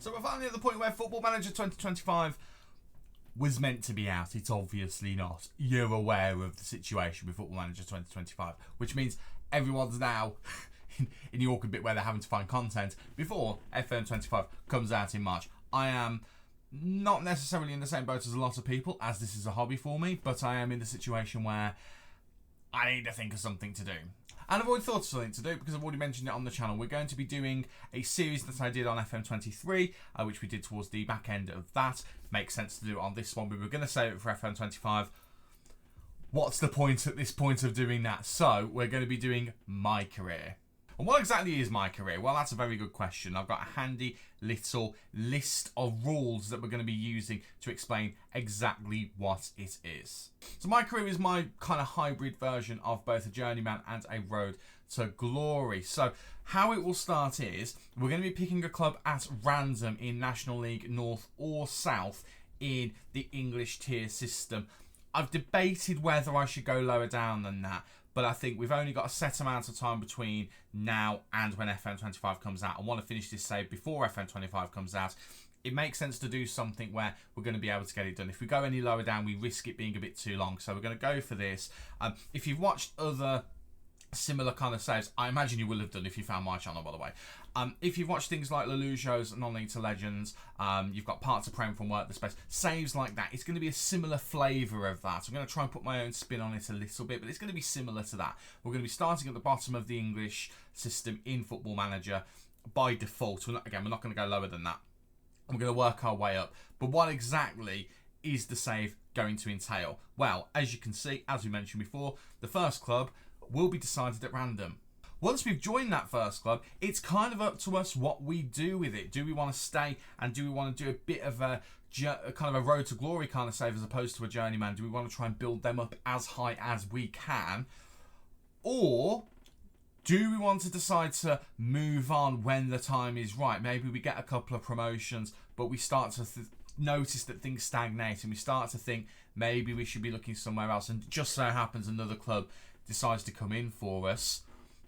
So we're finally at the point where Football Manager 2025 was meant to be out. It's obviously not. You're aware of the situation with Football Manager 2025, which means everyone's now in the awkward bit where they're having to find content before FM25 comes out in March. I am not necessarily in the same boat as a lot of people, as this is a hobby for me, but I am in the situation where I need to think of something to do. And I've already thought of something to do because I've already mentioned it on the channel. We're going to be doing a series that I did on FM23, which we did towards the back end of that. Makes sense to do it on this one. We were going to save it for FM25. What's the point at this point of doing that? So we're going to be doing MyCareer. And what exactly is MyCareer? Well, that's a very good question. I've got a handy little list of rules that we're going to be using to explain exactly what it is. So MyCareer is my kind of hybrid version of both a Journeyman and a Road to Glory. So how it will start is we're going to be picking a club at random in National League North or South in the English tier system. I've debated whether I should go lower down than that, but I think we've only got a set amount of time between now and when FM25 comes out. I want to finish this save before FM25 comes out. It makes sense to do something where we're going to be able to get it done. If we go any lower down, we risk it being a bit too long. So we're going to go for this. If you've watched other similar kind of saves, I imagine you will have done if you found my channel, by the way. If you've watched things like Lelujo's Non-League to Legends, you've got parts of Prem from Work the Space, saves like that, it's going to be a similar flavour of that. I'm going to try and put my own spin on it a little bit, but it's going to be similar to that. We're going to be starting at the bottom of the English system in Football Manager by default. We're not going to go lower than that. We're going to work our way up. But what exactly is the save going to entail? Well, as you can see, as we mentioned before, the first club will be decided at random. Once we've joined that first club, it's kind of up to us what we do with it. Do we want to stay and do we want to do a bit of a kind of a Road to Glory kind of save as opposed to a Journeyman? Do we want to try and build them up as high as we can? Or do we want to decide to move on when the time is right? Maybe we get a couple of promotions, but we start to notice that things stagnate and we start to think maybe we should be looking somewhere else, and just so happens another club decides to come in for us.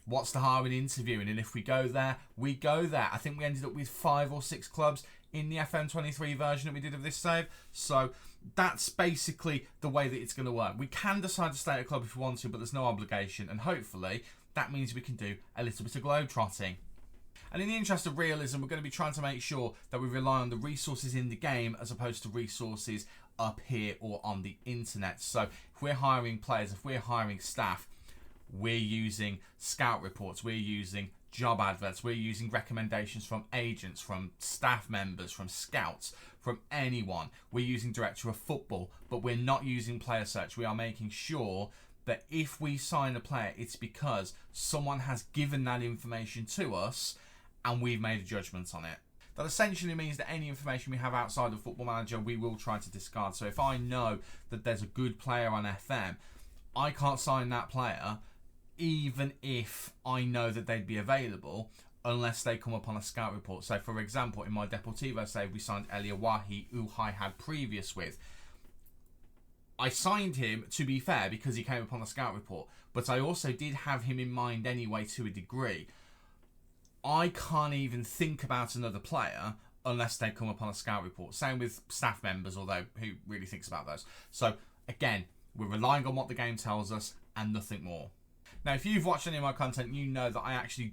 What's the harm in interviewing? And if we go there, we go there. I think we ended up with 5 or 6 clubs in the FM23 version that we did of this save. So that's basically the way that it's going to work. We can decide to stay at a club if we want to, but there's no obligation. And hopefully that means we can do a little bit of globe-trotting. And in the interest of realism, we're going to be trying to make sure that we rely on the resources in the game as opposed to resources up here or on the internet. So if we're hiring players, if we're hiring staff, we're using scout reports, we're using job adverts, we're using recommendations from agents, from staff members, from scouts, from anyone. We're using director of football, but we're not using player search. We are making sure that if we sign a player, it's because someone has given that information to us and we've made a judgment on it. That essentially means that any information we have outside of Football Manager, we will try to discard. So if I know that there's a good player on FM, I can't sign that player even if I know that they'd be available unless they come up on a scout report. So for example, in my Deportivo save, we signed Eliawahi, who I had previous with. I signed him, to be fair, because he came up on the scout report, but I also did have him in mind anyway to a degree. I can't even think about another player unless they come up on a scout report. Same with staff members, although who really thinks about those? So again, we're relying on what the game tells us and nothing more. Now, if you've watched any of my content, you know that I actually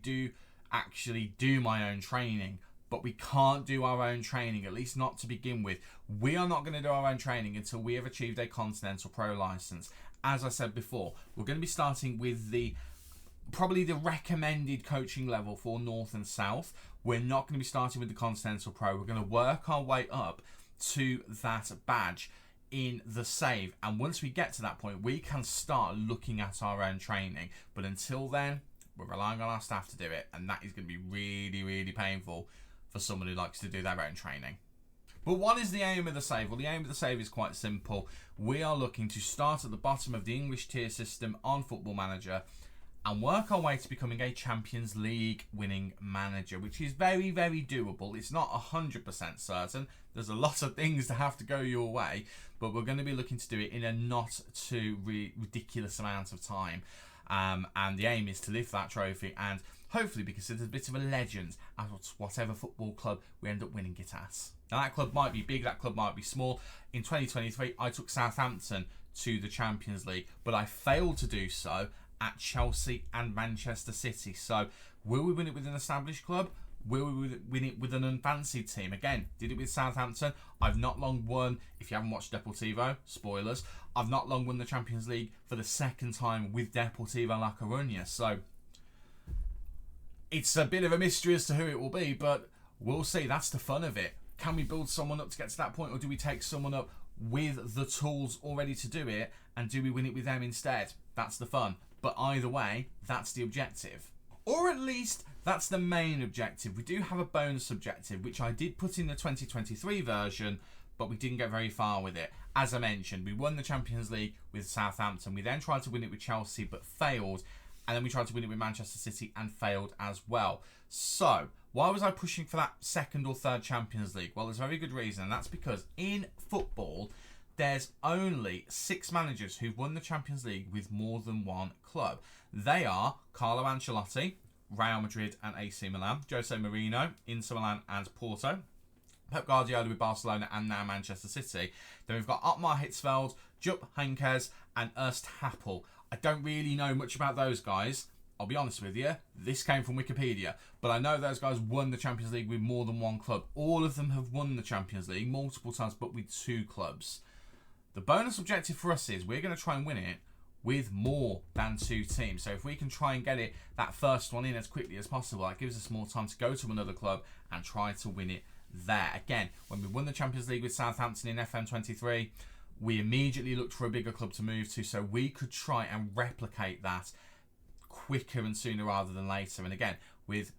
do my own training, but we can't do our own training, at least not to begin with. We are not going to do our own training until we have achieved a Continental Pro license. As I said before, we're going to be starting with probably the recommended coaching level for North and South. We're not going to be starting with the Continental Pro. We're going to work our way up to that badge in the save, and once we get to that point, we can start looking at our own training. But until then, we're relying on our staff to do it, and that is going to be really, really painful for someone who likes to do their own training. But what is the aim of the save? Well, the aim of the save is quite simple. We are looking to start at the bottom of the English tier system on Football Manager and work our way to becoming a Champions League winning manager, which is very, very doable. It's not 100% certain. There's a lot of things that have to go your way, but we're going to be looking to do it in a not too ridiculous amount of time. And the aim is to lift that trophy and hopefully be considered a bit of a legend at whatever football club we end up winning it at. Now that club might be big, that club might be small. In 2023, I took Southampton to the Champions League, but I failed to do so at Chelsea and Manchester City. So will we win it with an established club? Will we win it with an unfancied team? Again, did it with Southampton. I've not long won, if you haven't watched Deportivo, spoilers, I've not long won the Champions League for the second time with Deportivo La Coruña. So it's a bit of a mystery as to who it will be, but we'll see. That's the fun of it. Can we build someone up to get to that point, or do we take someone up with the tools already to do it, and do we win it with them instead? That's the fun. But either way, that's the objective. Or at least that's the main objective. We do have a bonus objective, which I did put in the 2023 version, but we didn't get very far with it. As I mentioned, we won the Champions League with Southampton. We then tried to win it with Chelsea, but failed. And then we tried to win it with Manchester City and failed as well. So, why was I pushing for that second or third Champions League? Well, there's a very good reason, and that's because in football, there's only 6 managers who've won the Champions League with more than one club. They are Carlo Ancelotti, Real Madrid and AC Milan, Jose Mourinho, Inter Milan and Porto, Pep Guardiola with Barcelona and now Manchester City. Then we've got Otmar Hitzfeld, Jupp Heynckes and Ernst Happel. I don't really know much about those guys. I'll be honest with you, this came from Wikipedia, but I know those guys won the Champions League with more than one club. All of them have won the Champions League multiple times, but with 2 clubs. The bonus objective for us is we're going to try and win it with more than 2 teams. So if we can try and get it, that first one in as quickly as possible, that gives us more time to go to another club and try to win it there. Again, when we won the Champions League with Southampton in FM23, we immediately looked for a bigger club to move to, so we could try and replicate that quicker and sooner rather than later. And again, with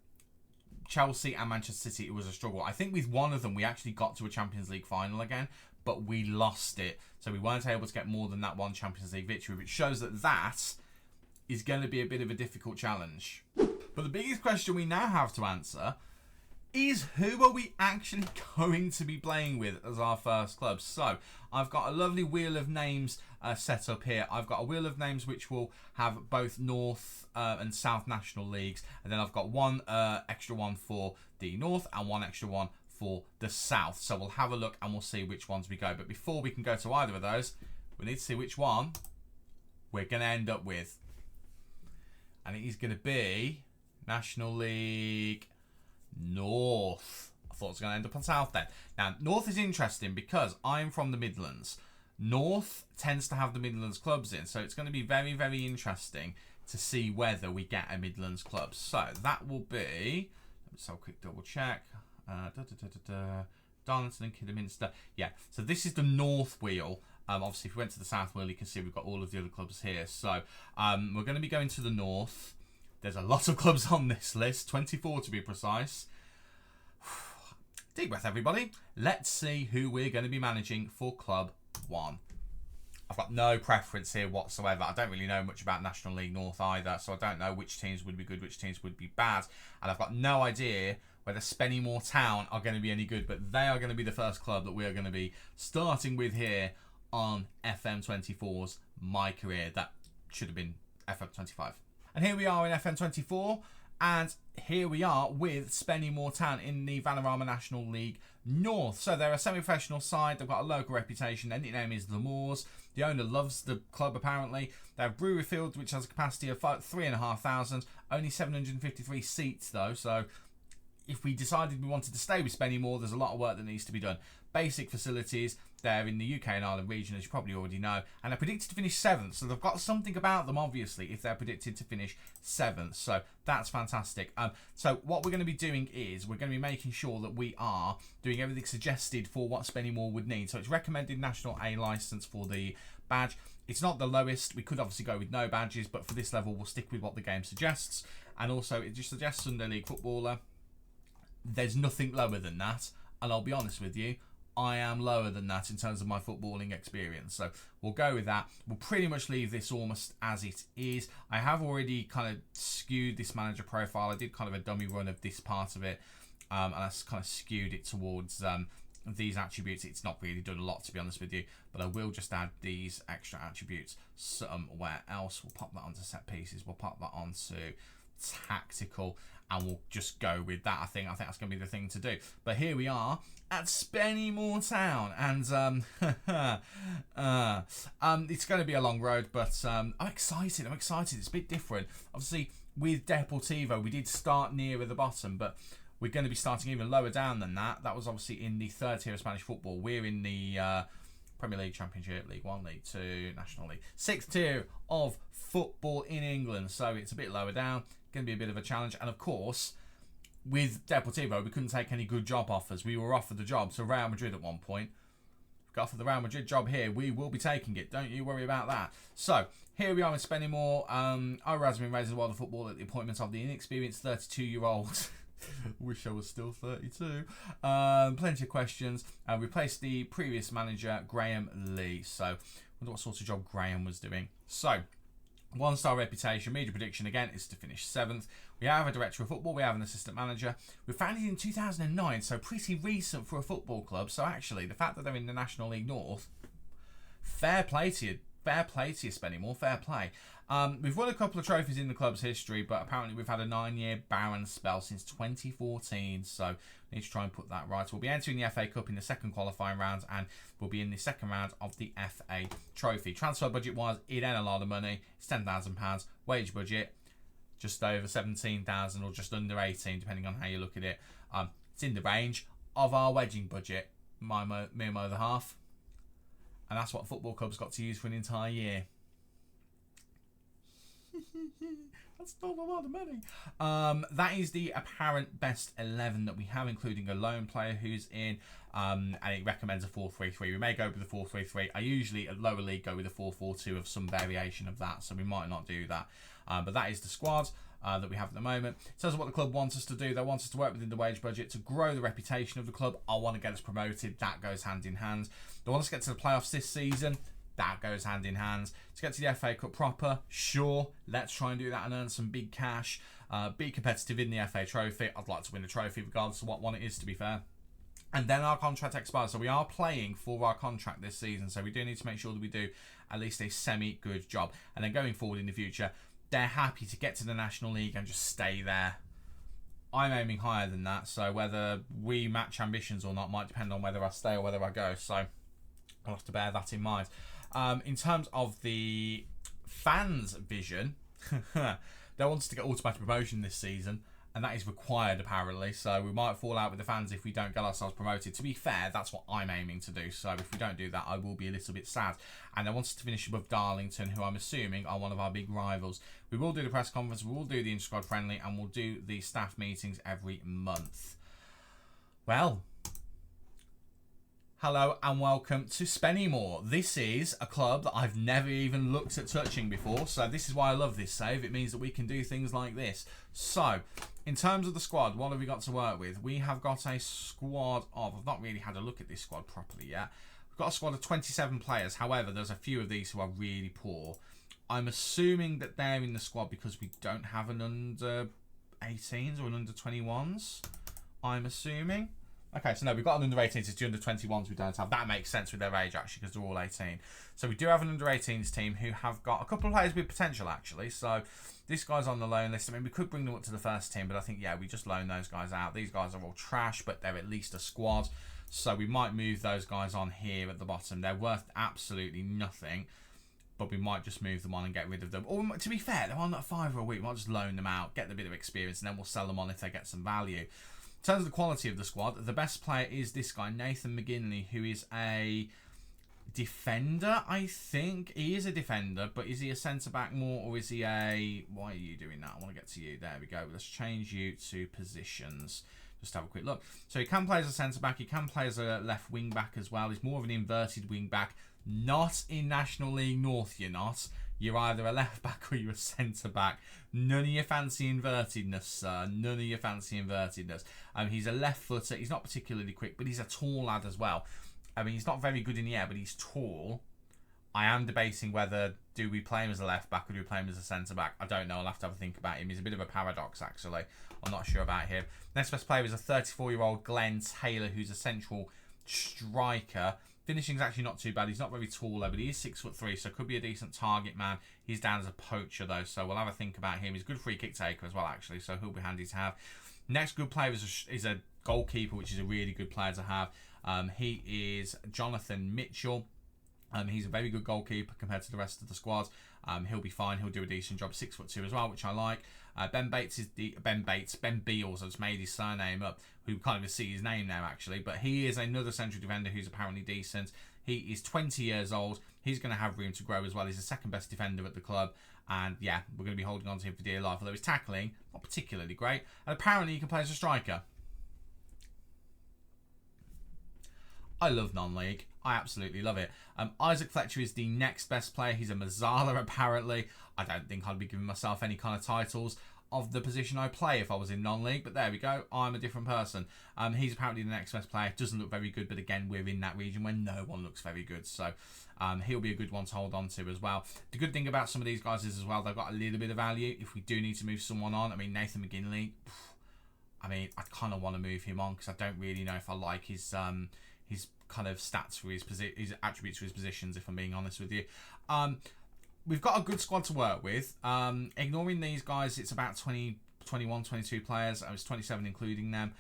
Chelsea and Manchester City, it was a struggle. I think with one of them, we actually got to a Champions League final again, but we lost it. So we weren't able to get more than that one Champions League victory, which shows that that is going to be a bit of a difficult challenge. But the biggest question we now have to answer is, who are we actually going to be playing with as our first club? So I've got a lovely wheel of names set up here. I've got a wheel of names which will have both North and South National Leagues, and then I've got one extra one for the North and one extra one for the South. So we'll have a look and we'll see which ones we go. But before we can go to either of those, we need to see which one we're going to end up with. And it is going to be National League North. I thought it was going to end up on South then. Now, North is interesting because I'm from the Midlands. North tends to have the Midlands clubs in, so it's going to be very, very interesting to see whether we get a Midlands club. So that will be, let's have a quick double check. Darlington and Kidderminster. Yeah, so this is the North wheel. Obviously, if we went to the South wheel, you can see we've got all of the other clubs here. So we're going to be going to the North. There's a lot of clubs on this list, 24 to be precise. Deep breath, everybody. Let's see who we're going to be managing for Club 1. I've got no preference here whatsoever. I don't really know much about National League North either, so I don't know which teams would be good, which teams would be bad. And I've got no idea whether Spennymoor Town are going to be any good, but they are going to be the first club that we are going to be starting with here on FM24's My Career. That should have been FM25. And here we are in FM24, and here we are with Spennymoor Town in the Vanarama National League North. So they're a semi-professional side. They've got a local reputation. Their nickname is the Moors. The owner loves the club, apparently. They have Brewery Field, which has a capacity of 3,500. Only 753 seats, though. So if we decided we wanted to stay with Spennymoor, there's a lot of work that needs to be done. Basic facilities. They're in the UK and Ireland region, as you probably already know. And they're predicted to finish 7th. So they've got something about them, obviously, if they're predicted to finish 7th. So that's fantastic. So what we're going to be doing is we're going to be making sure that we are doing everything suggested for what Spennymoor would need. So it's recommended National A licence for the badge. It's not the lowest. We could obviously go with no badges, but for this level, we'll stick with what the game suggests. And also, it just suggests Sunday League footballer. There's nothing lower than that. And I'll be honest with you, I am lower than that in terms of my footballing experience. So we'll go with that. We'll pretty much leave this almost as it is. I have already kind of skewed this manager profile. I did kind of a dummy run of this part of it. And I kind of skewed it towards these attributes. It's not really done a lot, to be honest with you. But I will just add these extra attributes somewhere else. We'll pop that onto set pieces. We'll pop that onto tactical, and we'll just go with that. I think that's going to be the thing to do. But here we are at Spennymoor Town, and it's going to be a long road, but I'm excited. It's a bit different. Obviously, with Deportivo, we did start nearer the bottom, but we're going to be starting even lower down than that. That was obviously in the third tier of Spanish football. We're in the Premier League, Championship, League 1, League 2, National League. Sixth tier of football in England, so it's a bit lower down. Going to be a bit of a challenge. And of course, with Deportivo, we couldn't take any good job offers. We were offered the job to Real Madrid at one point. If we got offered the Real Madrid job here, we will be taking it. Don't you worry about that. So, here we are in Spennymoor. Ira has been raised in the world of football at the appointment of the inexperienced 32-year-old. Wish I was still 32. Plenty of questions. Replaced the previous manager, Graham Lee. So, I wonder what sort of job Graham was doing. So, 1-star reputation. Media prediction again is to finish 7th. We have a director of football. We have an assistant manager. We were founded in 2009, so pretty recent for a football club. So actually, the fact that they're in the National League North, fair play to you. Fair play to you, Spennymoor. Fair play. We've won a couple of trophies in the club's history, but apparently we've had a 9-year barren spell since 2014, so we need to try and put that right. We'll be entering the FA Cup in the second qualifying round, and we'll be in the second round of the FA Trophy. Transfer budget-wise, it ain't a lot of money. It's £10,000. Wage budget, just over 17,000 or just under 18, depending on how you look at it. It's in the range of our wedging budget, me and my other half, and that's what football clubs got to use for an entire year. That's not a lot of money. That is the apparent best 11 that we have, including a lone player who's in, and it recommends a 4-3-3. We may go with the 4-3-3. I usually, at lower league, go with a 4-4-2 of some variation of that, so we might not do that. But that is the squad that we have at the moment. In terms of what the club wants us to do, they want us to work within the wage budget to grow the reputation of the club. I want to get us promoted. That goes hand in hand. They want us to get to the playoffs this season. That goes hand in hand. To get to the FA Cup proper, sure, let's try and do that and earn some big cash. Be competitive in the FA Trophy. I'd like to win the trophy regardless of what one it is, to be fair. And then our contract expires. So we are playing for our contract this season. So we do need to make sure that we do at least a semi-good job. And then going forward in the future, they're happy to get to the National League and just stay there. I'm aiming higher than that. So whether we match ambitions or not might depend on whether I stay or whether I go. So I'll have to bear that in mind. In terms of the fans' vision, they want us to get automatic promotion this season, and that is required apparently, so we might fall out with the fans if we don't get ourselves promoted. To be fair, that's what I'm aiming to do, so if we don't do that, I will be a little bit sad. And they want us to finish above Darlington, who I'm assuming are one of our big rivals. We will do the press conference, we will do the inter-squad friendly, and we'll do the staff meetings every month. Well, hello and welcome to Spennymoor. This is a club that I've never even looked at touching before, so this is why I love this save. It means that we can do things like this. So, in terms of the squad, what have we got to work with? We have got a squad of, I've not really had a look at this squad properly yet. We've got a squad of 27 players. However, there's a few of these who are really poor. I'm assuming that they're in the squad because we don't have an under 18s or an under 21s. I'm assuming. Okay, so no, we've got an under 18s, it's the under 21s we don't have. That makes sense with their age, actually, because they're all 18. So we do have an under 18s team who have got a couple of players with potential, actually. So this guy's on the loan list. I mean, we could bring them up to the first team, but I think, yeah, we just loan those guys out. These guys are all trash, but they're at least a squad. So we might move those guys on here at the bottom. They're worth absolutely nothing, but we might just move them on and get rid of them. Or, to be fair, they're on that $5 a week. We might just loan them out, get a bit of experience, and then we'll sell them on if they get some value. In terms of the quality of the squad, the best player is this guy, Nathan McGinley, who is a defender, I think. He is a defender, but is he a centre-back more, or is he a... Why are you doing that? I want to get to you. There we go. Let's change you to positions. Just have a quick look. So he can play as a centre-back. He can play as a left wing-back as well. He's more of an inverted wing-back. Not in National League North, you're not. You're either a left-back or you're a centre-back. None of your fancy invertedness, sir. None of your fancy invertedness. He's a left-footer. He's not particularly quick, but he's a tall lad as well. I mean, he's not very good in the air, but he's tall. I am debating whether do we play him as a left-back or do we play him as a centre-back. I don't know. I'll have to have a think about him. He's a bit of a paradox, actually. I'm not sure about him. Next best player is a 34-year-old Glenn Taylor, who's a central striker. Finishing's actually not too bad. He's not very tall though, but he is 6'3", so could be a decent target man. He's down as a poacher though, so we'll have a think about him. He's a good free kick taker as well, actually, so he'll be handy to have. Next good player is a goalkeeper, which is a really good player to have. He is Jonathan Mitchell. He's a very good goalkeeper compared to the rest of the squad. He'll be fine. He'll do a decent job. 6'2" as well, which I like. Ben Beals. I just made his surname up. We can't even see his name now, actually. But he is another central defender who's apparently decent. He is 20 years old. He's going to have room to grow as well. He's the second best defender at the club. And yeah, we're going to be holding on to him for dear life. Although his tackling, not particularly great. And apparently he can play as a striker. I love non-league. I absolutely love it. Isaac Fletcher is the next best player. He's a Mazzala, apparently. I don't think I'd be giving myself any kind of titles of the position I play if I was in non-league, but there we go. I'm a different person. He's apparently the next best player. Doesn't look very good, but again, we're in that region where no one looks very good, so he'll be a good one to hold on to as well. The good thing about some of these guys is as well, they've got a little bit of value if we do need to move someone on. I mean, Nathan McGinley, I mean, I kind of want to move him on because I don't really know if I like his kind of stats for his attributes for his positions, if I'm being honest with you. We've got a good squad to work with. Ignoring these guys, it's about 21, 22 players. It's 27 including them.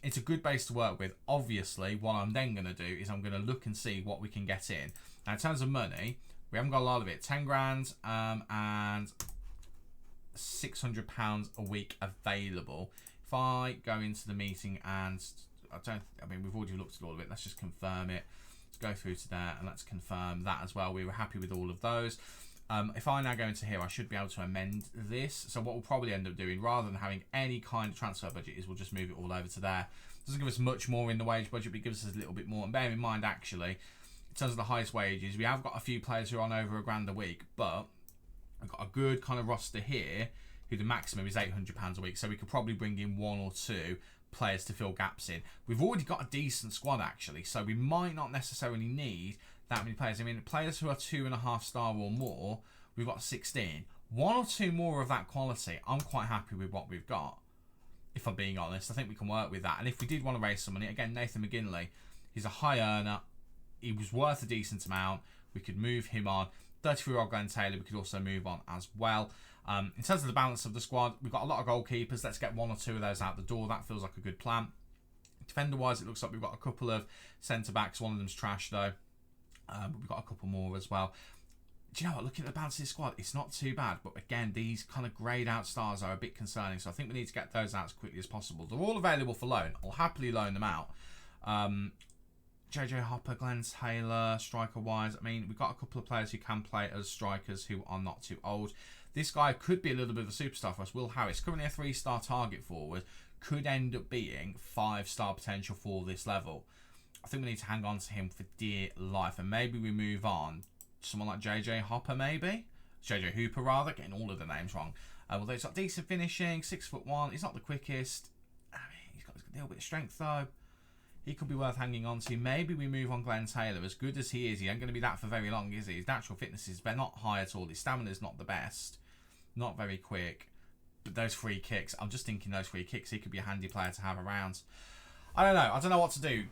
It's a good base to work with. Obviously, what I'm then going to do is I'm going to look and see what we can get in. Now, in terms of money, we haven't got a lot of it. 10 grand and £600 a week available. If I go into the meeting and we've already looked at all of it. Let's just confirm it. Let's go through to there and let's confirm that as well. We were happy with all of those. If I now go into here, I should be able to amend this. So what we'll probably end up doing, rather than having any kind of transfer budget, is we'll just move it all over to there. It doesn't give us much more in the wage budget, but it gives us a little bit more. And bear in mind, actually, in terms of the highest wages, we have got a few players who are on over £1,000 a week, but we've got a good kind of roster here who the maximum is £800 a week. So we could probably bring in one or two players to fill gaps in. We've already got a decent squad, actually, so we might not necessarily need that many players. I mean, players who are 2.5 star or more, we've got 16. One or two more of that quality, I'm quite happy with what we've got, if I'm being honest. I think we can work with that. And if we did want to raise some money, again, Nathan McGinley, he's a high earner. He was worth a decent amount. We could move him on. 33-year-old Glenn Taylor, we could also move on as well. In terms of the balance of the squad, we've got a lot of goalkeepers. Let's get one or two of those out the door. That feels like a good plan. Defender-wise, it looks like we've got a couple of centre-backs. One of them's trash, though. But we've got a couple more as well. Do you know what? Looking at the balance of the squad, it's not too bad. But again, these kind of greyed-out stars are a bit concerning. So I think we need to get those out as quickly as possible. They're all available for loan. I'll happily loan them out. JJ Hopper, Glenn Taylor, striker-wise. I mean, we've got a couple of players who can play as strikers who are not too old. This guy could be a little bit of a superstar for us. Will Harris, currently a 3-star target forward, could end up being 5-star potential for this level. I think we need to hang on to him for dear life. And maybe we move on. Someone like JJ Hopper, maybe? JJ Hooper, rather. Getting all of the names wrong. Although he's got decent finishing, 6'1". He's not the quickest. I mean, he's got a little bit of strength, though. He could be worth hanging on to. Maybe we move on Glenn Taylor. As good as he is, he ain't going to be that for very long, is he? His natural fitness is not high at all. His stamina is not the best. Not very quick. But those free kicks, I'm just thinking those free kicks, he could be a handy player to have around. I don't know. I don't know what to do.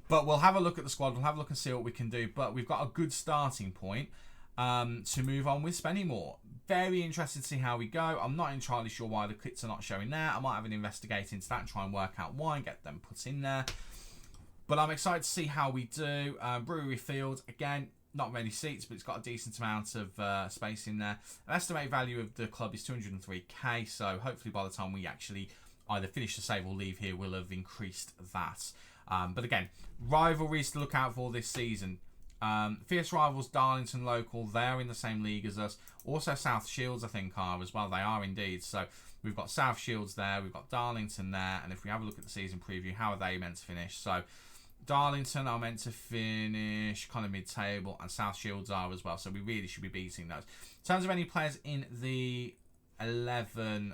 But we'll have a look at the squad. We'll have a look and see what we can do. But we've got a good starting point to move on with Spennymoor. Very interested to see how we go. I'm not entirely sure why the kits are not showing there. I might have an investigate into that and try and work out why and get them put in there. But I'm excited to see how we do. Brewery Field, again, not many seats, but it's got a decent amount of space in there. An estimated value of the club is 203k, so hopefully by the time we actually either finish the save or leave here, we'll have increased that. But again, rivalries to look out for this season. Fierce rivals, Darlington local, they're in the same league as us. Also South Shields, I think, are as well. They are indeed. So we've got South Shields there, we've got Darlington there, and if we have a look at the season preview, how are they meant to finish? So Darlington are meant to finish kind of mid-table, and South Shields are as well, so we really should be beating those. In terms of any players in the 11,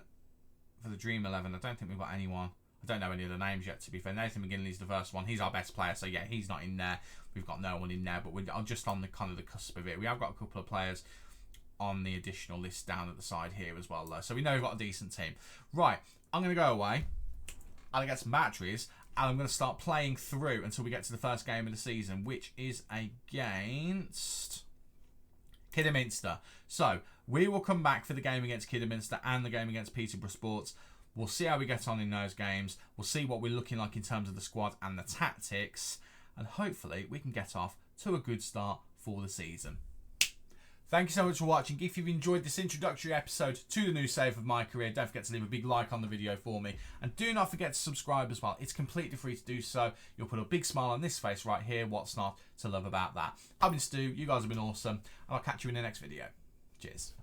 for the Dream 11, I don't think we've got anyone. I don't know any of the names yet, to be fair. Nathan McGinley's the first one. He's our best player, so yeah, he's not in there. We've got no one in there, but we're just on the kind of the cusp of it. We have got a couple of players on the additional list down at the side here as well, though. So we know we've got a decent team. Right, I'm going to go away. I'll get some batteries, And I'm going to start playing through until we get to the first game of the season, which is against Kidderminster. So we will come back for the game against Kidderminster and the game against Peterborough Sports. We'll see how we get on in those games. We'll see what we're looking like in terms of the squad and the tactics. And hopefully we can get off to a good start for the season. Thank you so much for watching. If you've enjoyed this introductory episode to the new save of My Career, don't forget to leave a big like on the video for me. And do not forget to subscribe as well. It's completely free to do so. You'll put a big smile on this face right here. What's not to love about that? I've been Stu. You guys have been awesome. And I'll catch you in the next video. Cheers.